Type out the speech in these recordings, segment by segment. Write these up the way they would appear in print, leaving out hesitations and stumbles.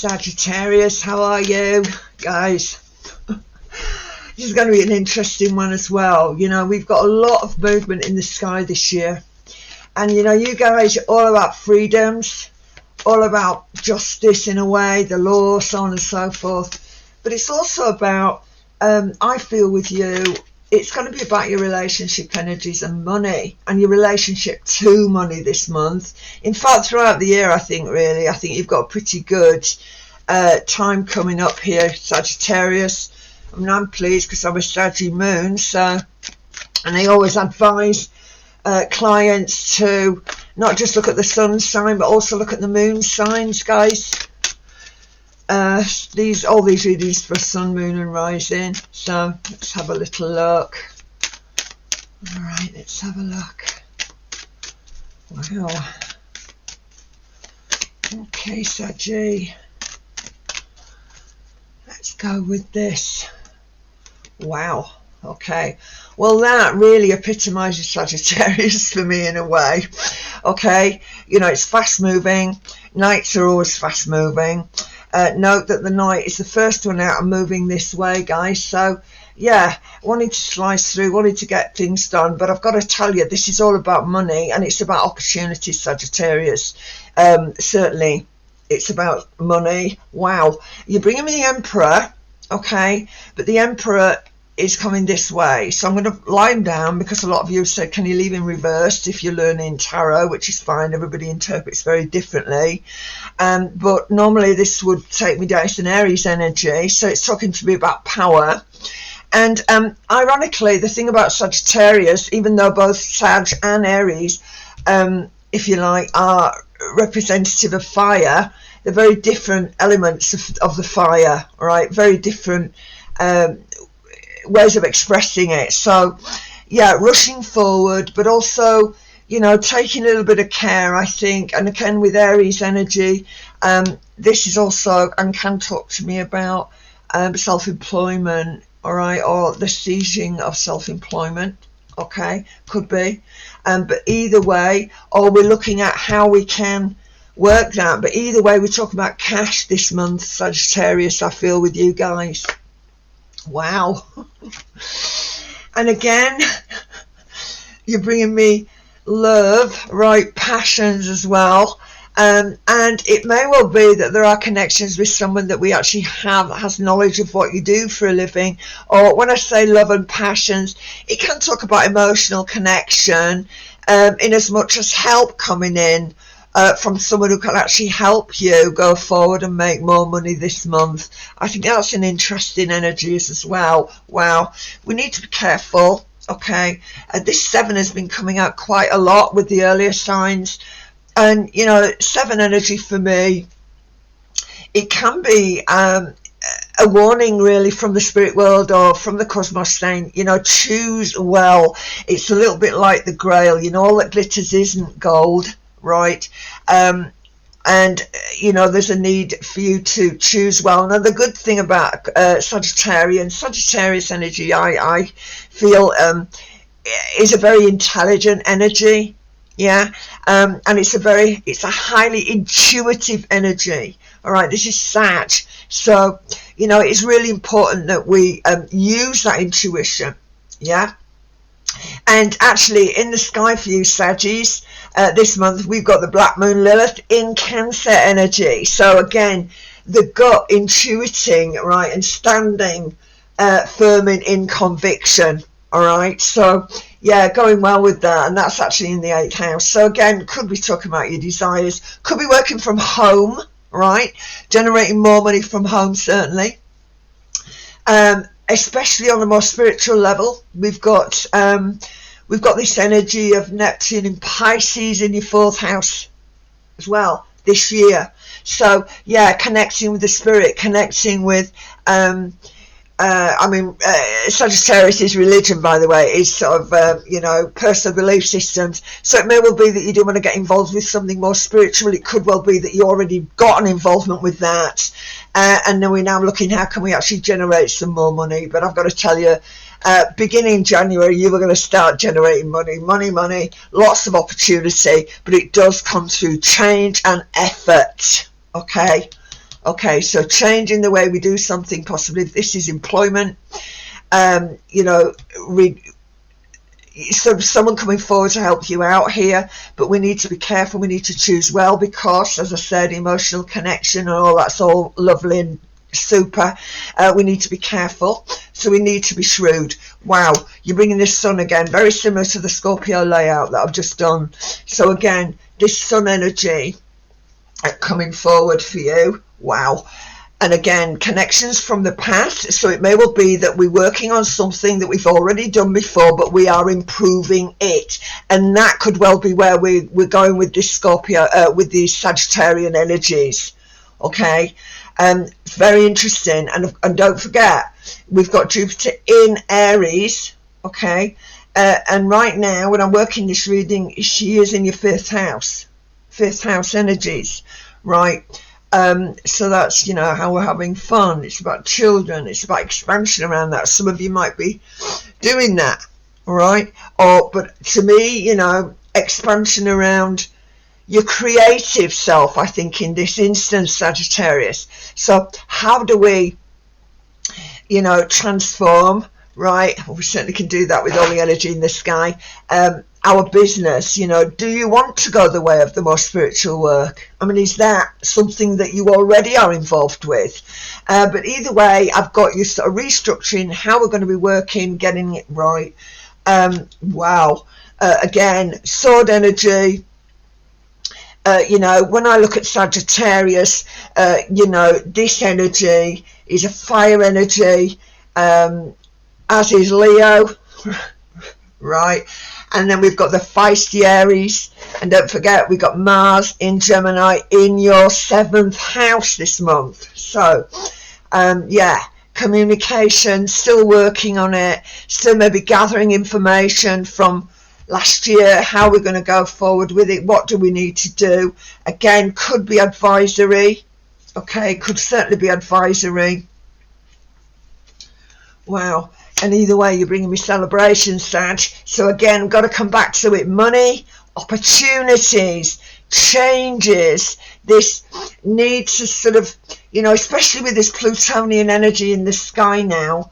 Sagittarius, how are you guys? This is going to be an interesting one as well. You know, we've got a lot of movement in the sky this year, and you know, you guys are all about freedoms, all about justice in a way, the law, so on and so forth. But it's also about, I feel with you, it's going to be about your relationship energies and money, and your relationship to money this month. In fact, throughout the year, I think you've got a pretty good time coming up here, Sagittarius. I mean, I'm pleased because I'm a Saggy moon, so, and I always advise clients to not just look at the sun sign, but also look at the moon signs, guys. All these readings for sun, moon and rising. So let's have a little look. All right, let's have a look. Wow. Okay, Saggy. Let's go with this. Wow. Okay. Well, that really epitomizes Sagittarius for me in a way. Okay. You know, it's fast moving. Nights are always fast moving. Note that the night is the first one out and moving this way, guys. So yeah, wanting to slice through, wanting to get things done, but I've got to tell you, this is all about money, and it's about opportunities, Sagittarius. Certainly it's about money. Wow, you're bringing me the Emperor, okay, but the Emperor is coming this way, so I'm going to lie him down, because a lot of you have said, can you leave him reversed if you're learning tarot, which is fine. Everybody interprets very differently, but normally this would take me down. It's an Aries energy, so it's talking to me about power. And ironically, the thing about Sagittarius, even though both Sag and Aries, if you like, are representative of fire, they're very different elements of the fire, right? Very different ways of expressing it. So yeah, rushing forward, but also, you know, taking a little bit of care, I think. And again, with Aries energy, this is also, and can talk to me about self-employment, all right, or the seizing of self-employment, okay, could be, but either way, or we're looking at how we can work that. But either way, we're talking about cash this month, Sagittarius, I feel, with you guys. Wow. And again, you're bringing me love, right, passions as well. And it may well be that there are connections with someone that we actually has knowledge of what you do for a living. Or when I say love and passions, it can talk about emotional connection, in as much as help coming in from someone who can actually help you go forward and make more money this month. I think that's an interesting energy as well. Wow, we need to be careful, okay. This 7 has been coming out quite a lot with the earlier signs, and you know, 7 energy for me, it can be a warning really from the spirit world or from the cosmos, saying, you know, choose well. It's a little bit like the Grail, you know, all that glitters isn't gold, right? And you know, there's a need for you to choose well. Now, the good thing about Sagittarius energy, I feel, is a very intelligent energy, yeah, and it's a highly intuitive energy. All right, this is Sag, so you know, it's really important that we use that intuition, yeah. And actually, in the sky for you, Saggies, this month we've got the Black Moon Lilith in Cancer energy. So again, the gut intuiting, right, and standing firm in conviction. All right, so yeah, going well with that, and that's actually in the 8th house. So again, could be talking about your desires, could be working from home, right, generating more money from home, certainly. Especially on a more spiritual level, we've got this energy of Neptune and Pisces in your 4th house as well this year. So yeah, connecting with the spirit, connecting with Sagittarius' religion, by the way, is sort of you know, personal belief systems. So it may well be that you do want to get involved with something more spiritual. It could well be that you already got an involvement with that, and then we're now looking, how can we actually generate some more money? But I've got to tell you, beginning January, you were going to start generating money, lots of opportunity, but it does come through change and effort, okay? Okay, so changing the way we do something, possibly if this is employment, you know, so someone coming forward to help you out here, but we need to be careful, we need to choose well, because as I said, emotional connection and all that's all lovely and super. We need to be careful, so we need to be shrewd. Wow, you're bringing this sun again, very similar to the Scorpio layout that I've just done. So again, this sun energy coming forward for you. Wow. And again, connections from the past. So it may well be that we're working on something that we've already done before, but we are improving it. And that could well be where we're going with this Scorpio, with these Sagittarian energies. Okay. It's very interesting. And don't forget, we've got Jupiter in Aries. Okay. And right now, when I'm working this reading, she is in your fifth house energies, right? So that's, you know, how we're having fun. It's about children. It's about expansion around that. Some of you might be doing that, all right? But to me, you know, expansion around your creative self, I think, in this instance, Sagittarius. So how do we, you know, transform, right? Well, we certainly can do that with all the energy in the sky. Our business, you know, do you want to go the way of the more spiritual work? I mean, is that something that you already are involved with? But either way, I've got you sort of restructuring how we're going to be working, getting it right. Wow. Again, sword energy. You know, when I look at Sagittarius, you know, this energy is a fire energy, as is Leo, right? And then we've got the feisty Aries, and don't forget we've got Mars in Gemini in your 7th house this month. So yeah, communication, still working on it, still maybe gathering information from last year, how we're going to go forward with it, what do we need to do. Again, could be advisory. Okay, could certainly be advisory. Wow. And either way, you're bringing me celebrations, Sag. So again, got to come back to it. Money, opportunities, changes. This need to sort of, you know, especially with this Plutonian energy in the sky now,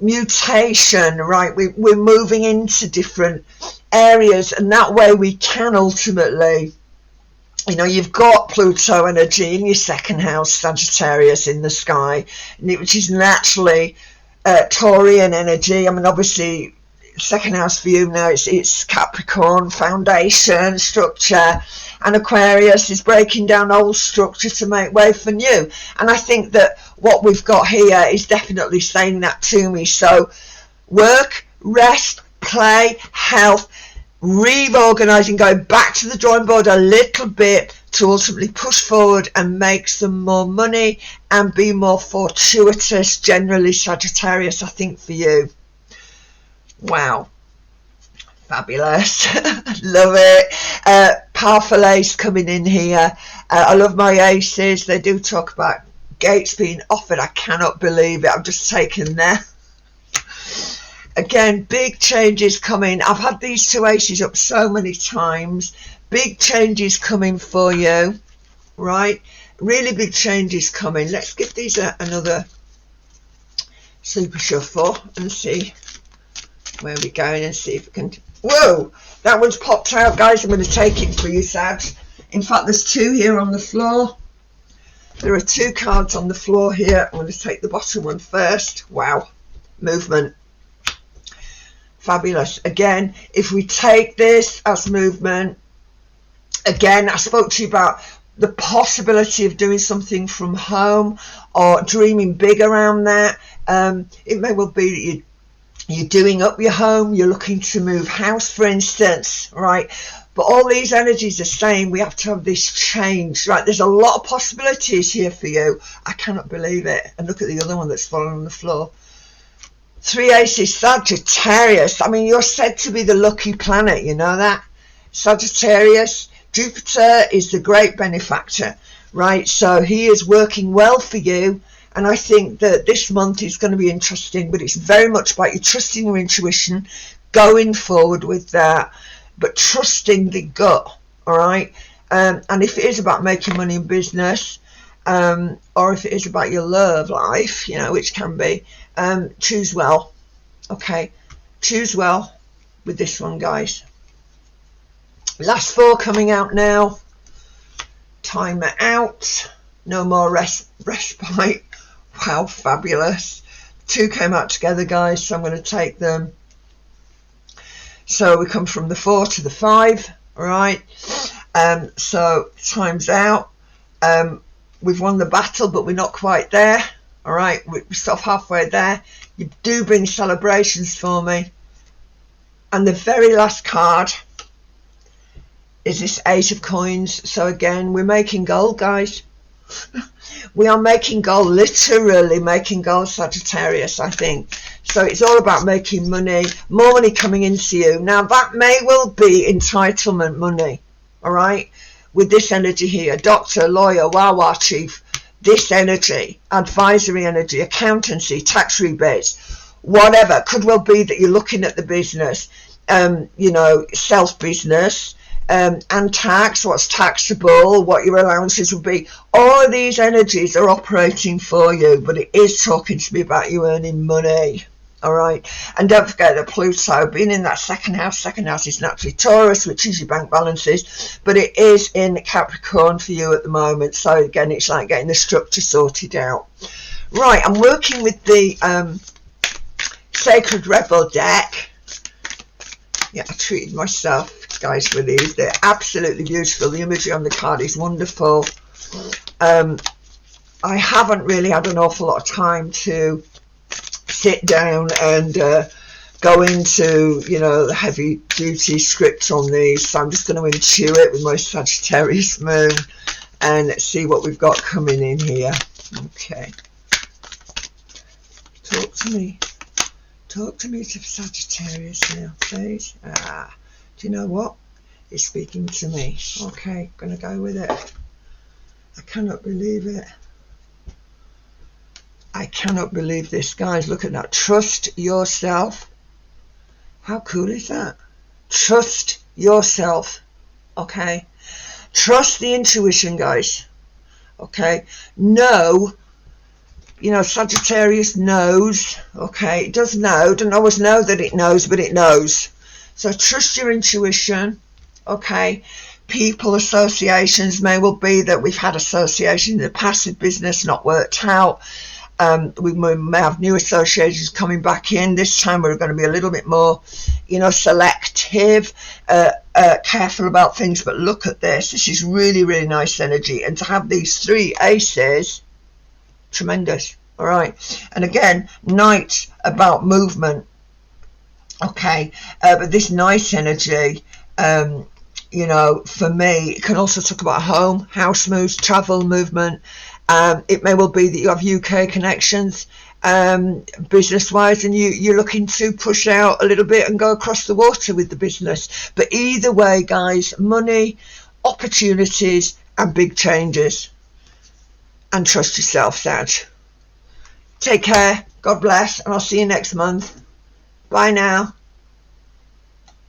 mutation, right? We're moving into different areas, and that way we can ultimately, you know, you've got Pluto energy in your 2nd house, Sagittarius, in the sky, which is naturally Taurian energy. I mean, obviously, 2nd house for you now, it's Capricorn, foundation, structure, and Aquarius is breaking down old structure to make way for new. And I think that what we've got here is definitely saying that to me. So work, rest, play, health, reorganizing, going back to the drawing board a little bit to ultimately push forward and make some more money and be more fortuitous, generally, Sagittarius, I think, for you. Wow. Fabulous. Love it. Powerful ace coming in here. I love my aces. They do talk about gates being offered. I cannot believe it. I'm just taken there. Again, big changes coming. I've had these 2 aces up so many times. Big changes coming for you, right? Really big changes coming. Let's give these another super shuffle and see where we're going and see if we can. Whoa, that one's popped out, guys. I'm going to take it for you, Sag. In fact, there's 2 here on the floor. There are 2 cards on the floor here. I'm going to take the bottom one first. Wow, movement. Fabulous. Again, if we take this as movement, again, I spoke to you about the possibility of doing something from home or dreaming big around that. It may well be that you're doing up your home, you're looking to move house, for instance, right? But all these energies are saying we have to have this change, right? There's a lot of possibilities here for you. I cannot believe it. And look at the other one that's fallen on the floor. 3 aces, Sagittarius. I mean, you're said to be the lucky planet, you know that? Sagittarius, Jupiter is the great benefactor, right? So he is working well for you. And I think that this month is going to be interesting, but it's very much about you trusting your intuition, going forward with that, but trusting the gut, all right? And if it is about making money in business, or if it is about your love life, you know, which can be, choose well. Okay, choose well with this one, guys. Last 4 coming out now. Timer out. No more respite. Wow, fabulous. 2 came out together, guys, so I'm going to take them. So we come from the 4 to the 5, all right? So time's out. We've won the battle, but we're not quite there, all right? We're sort of halfway there. You do bring celebrations for me. And the very last card is this 8 of coins. So again, we're making gold, guys. We are making gold, literally making gold, Sagittarius, I think. So it's all about making money, more money coming into you. Now that may well be entitlement money, all right? With this energy here, doctor, lawyer, Wawa chief, this energy, advisory energy, accountancy, tax rebates, whatever. Could well be that you're looking at the business, you know, self-business, and tax, what's taxable, what your allowances will be. All of these energies are operating for you, but it is talking to me about you earning money. All right, and don't forget that Pluto being in that second house is naturally Taurus, which is your bank balances, but it is in Capricorn for you at the moment. So again, it's like getting the structure sorted out. Right, I'm working with the Sacred Rebel deck. Yeah, I treated myself, guys, with these. They're absolutely beautiful. The imagery on the card is wonderful. I haven't really had an awful lot of time to sit down and go into, you know, the heavy duty script on these, so I'm just going to intuit with my Sagittarius moon and see what we've got coming in here. Okay, talk to me to Sagittarius now, please. Do you know what? It's speaking to me. Okay, gonna go with it. I cannot believe it. I cannot believe this, guys. Look at that. Trust yourself. How cool is that? Trust yourself. Okay. Trust the intuition, guys. Okay. Know, you know, Sagittarius knows. Okay. It does know. Don't always know that it knows, but it knows. So trust your intuition. Okay. People, associations, may well be that we've had association in the passive business, not worked out. We may have new associations coming back in. This time we're going to be a little bit more, you know, selective, careful about things. But look at this. This is really, really nice energy. And to have these 3 aces, tremendous. All right. And again, Knight about movement. Okay. But this nice energy, you know, for me, it can also talk about home, house moves, travel, movement. It may well be that you have UK connections, business-wise, and you're looking to push out a little bit and go across the water with the business. But either way, guys, money, opportunities, and big changes. And trust yourself, Sag. Take care. God bless, and I'll see you next month. Bye now.